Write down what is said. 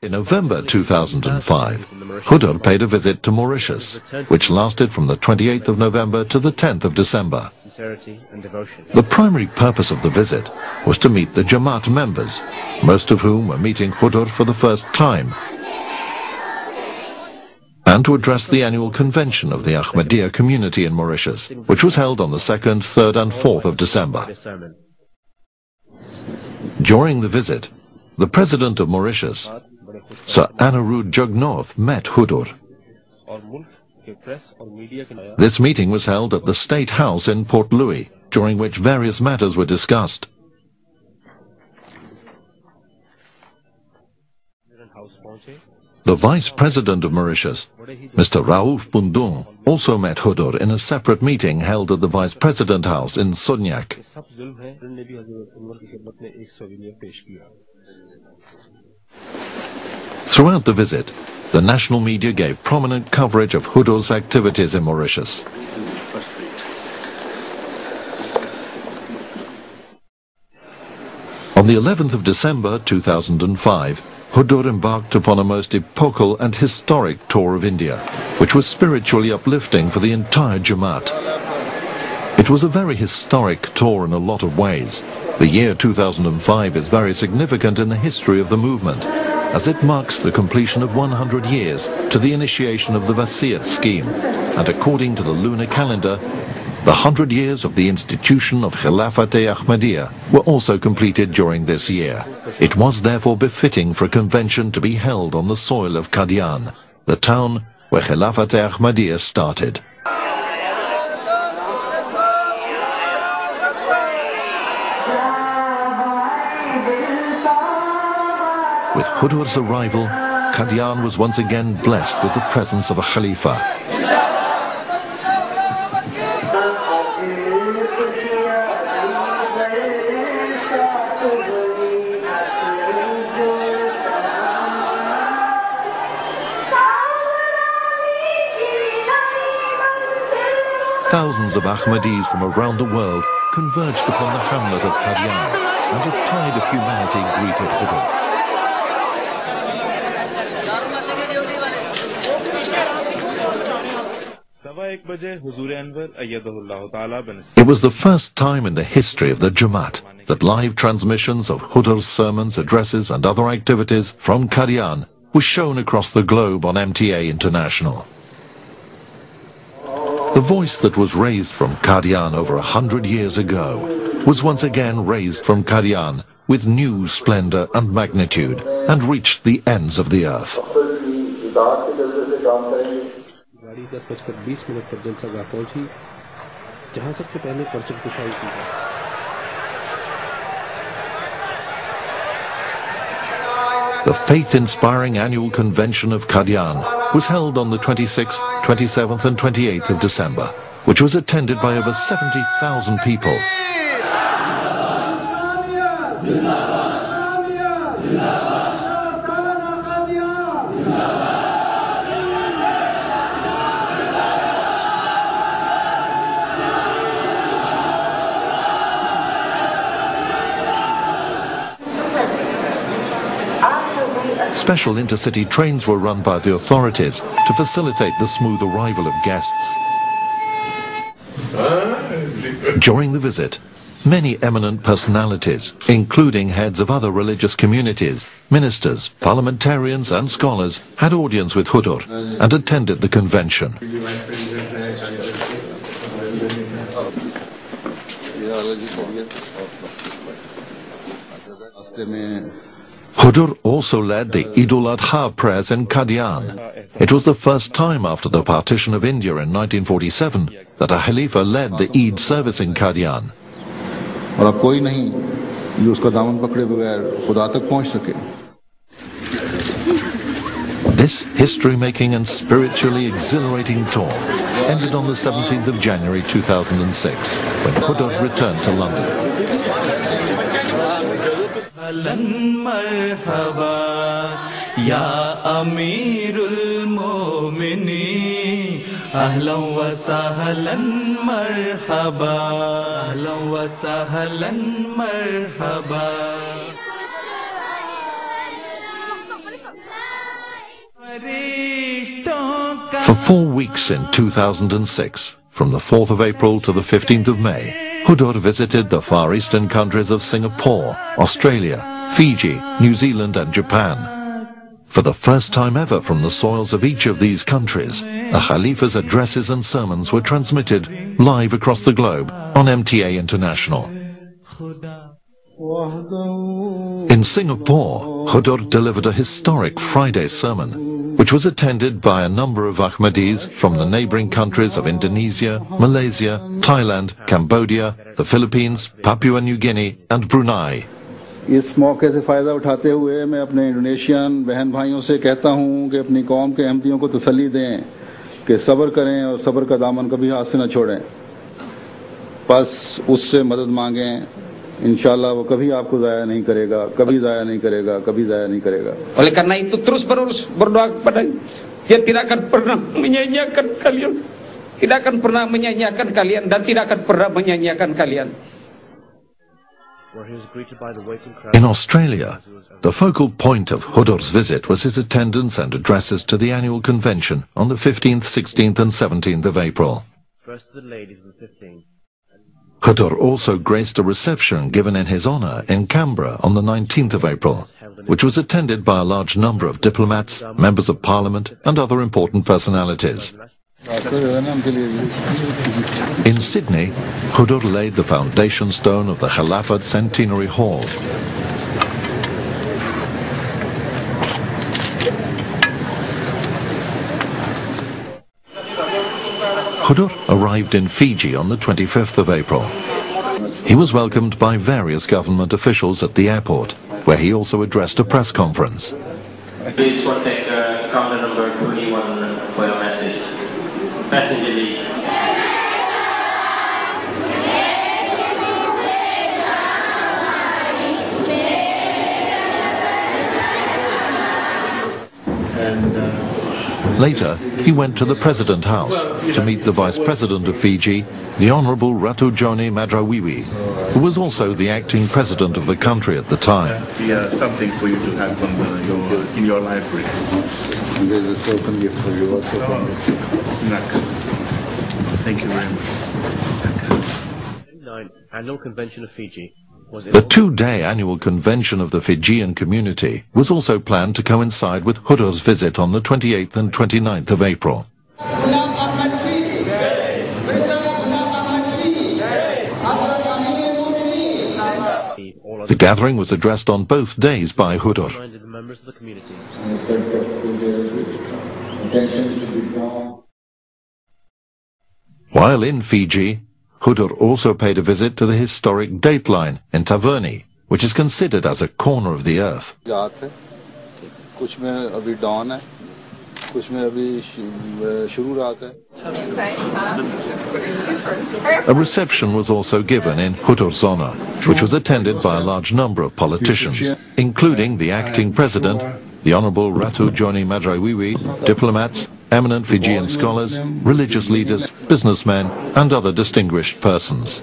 In November 2005, Hadhrat paid a visit to Mauritius, which lasted from the 28th of November to the 10th of December. The primary purpose of the visit was to meet the Jamaat members, most of whom were meeting Hadhrat for the first time, and to address the annual convention of the Ahmadiyya community in Mauritius, which was held on the 2nd, 3rd and 4th of December. During the visit, the President of Mauritius, Sir Anirudh Jugnauth, met Hadhrat. This meeting was held at the State House in Port Louis, during which various matters were discussed. The Vice President of Mauritius, Mr. Raouf Pundung, also met Hadhrat in a separate meeting held at the Vice President House in Sognac. Throughout the visit, the national media gave prominent coverage of Hadhrat's activities in Mauritius. On the 11th of December 2005, Hadhrat embarked upon a most epochal and historic tour of India, which was spiritually uplifting for the entire Jamaat. It was a very historic tour in a lot of ways. The year 2005 is very significant in the history of the movement, as it marks the completion of 100 years to the initiation of the Wasiyat scheme, and according to the lunar calendar, the 100 years of the institution of Khilafat-e-Ahmadiyya were also completed during this year. It was therefore befitting for a convention to be held on the soil of Qadian, the town where Khilafat-e-Ahmadiyya started. With Hadhrat's arrival, Qadian was once again blessed with the presence of a Khalifa. Thousands of Ahmadis from around the world converged upon the hamlet of Qadian, and a tide of humanity greeted Hadhrat. It was the first time in the history of the Jamaat that live transmissions of Hadhrat's sermons, addresses and other activities from Qadian were shown across the globe on MTA International. The voice that was raised from Qadian over 100 years ago was once again raised from Qadian with new splendor and magnitude and reached the ends of the earth. The faith-inspiring annual convention of Qadian was held on the 26th, 27th and 28th of December, which was attended by over 70,000 people. Special intercity trains were run by the authorities to facilitate the smooth arrival of guests. During the visit, many eminent personalities, including heads of other religious communities, ministers, parliamentarians and scholars, had audience with Hadhrat and attended the convention. Hadhrat also led the Eid al-Adha prayers in Qadian. It was the first time after the partition of India in 1947 that a Khalifa led the Eid service in Qadian. This history-making and spiritually exhilarating tour ended on the 17th of January 2006, when Hadhrat returned to London. Ahlan wa sahlan marhaba, ahlan wa sahlan marhaba. For 4 weeks in 2006, from the 4th of April to the 15th of May, Hadhrat visited the Far Eastern countries of Singapore, Australia, Fiji, New Zealand and Japan. For the first time ever from the soils of each of these countries, a Khalifa's addresses and sermons were transmitted live across the globe on MTA International. In Singapore, Hadhrat delivered a historic Friday sermon, which was attended by a number of Ahmadis from the neighboring countries of Indonesia, Malaysia, Thailand, Cambodia, the Philippines, Papua New Guinea and Brunei. इस मौके से फ़ायदा उठाते हुए मैं अपने Indonesian बहन भाइयों से कहता हूं कि अपनी कौम के अहमदियों को तसल्ली दें कि सब्र करें और सब्र का दामन कभी हाथ से न छोड़ें। बस उससे मदद मांगें, इंशाअल्लाह वो कभी आपको ज़ाया नहीं करेगा, कभी ज़ाया नहीं करेगा, कभी ज़ाया नहीं करेगा। Oleh karena itu terus berdoa kepadanya. Dia tidak akan pernah menyanyiakan kalian, tidak akan pernah menyanyiakan kalian dan tidak akan pernah menyanyiakan kalian. In Australia, the focal point of Hadhrat's visit was his attendance and addresses to the annual convention on the 15th, 16th and 17th of April. Hadhrat also graced a reception given in his honour in Canberra on the 19th of April, which was attended by a large number of diplomats, members of parliament and other important personalities. In Sydney, Hadhrat laid the foundation stone of the Khilafat Centenary Hall. Hadhrat arrived in Fiji on the 25th of April. He was welcomed by various government officials at the airport, where he also addressed a press conference. Please contact counter number 21 for your message. Passenger leave. Later, he went to the President House to meet the Vice President of Fiji, the Honourable Ratu Joni Madrawiwi, who was also the acting President of the country at the time. Something for you to have in your library. And there's a token gift for you also. Thank you very much. Annual Convention of Fiji. The 2-day annual convention of the Fijian community was also planned to coincide with Hadhrat's visit on the 28th and 29th of April. The gathering was addressed on both days by Hadhrat. While in Fiji, Hadhrat also paid a visit to the historic Dateline in Taverny, which is considered as a corner of the earth. A reception was also given in Hadhrat's honour, which was attended by a large number of politicians, including the acting president, the Honourable Ratu Joni Madrawiwi, diplomats, eminent Fijian scholars, religious leaders, businessmen and other distinguished persons.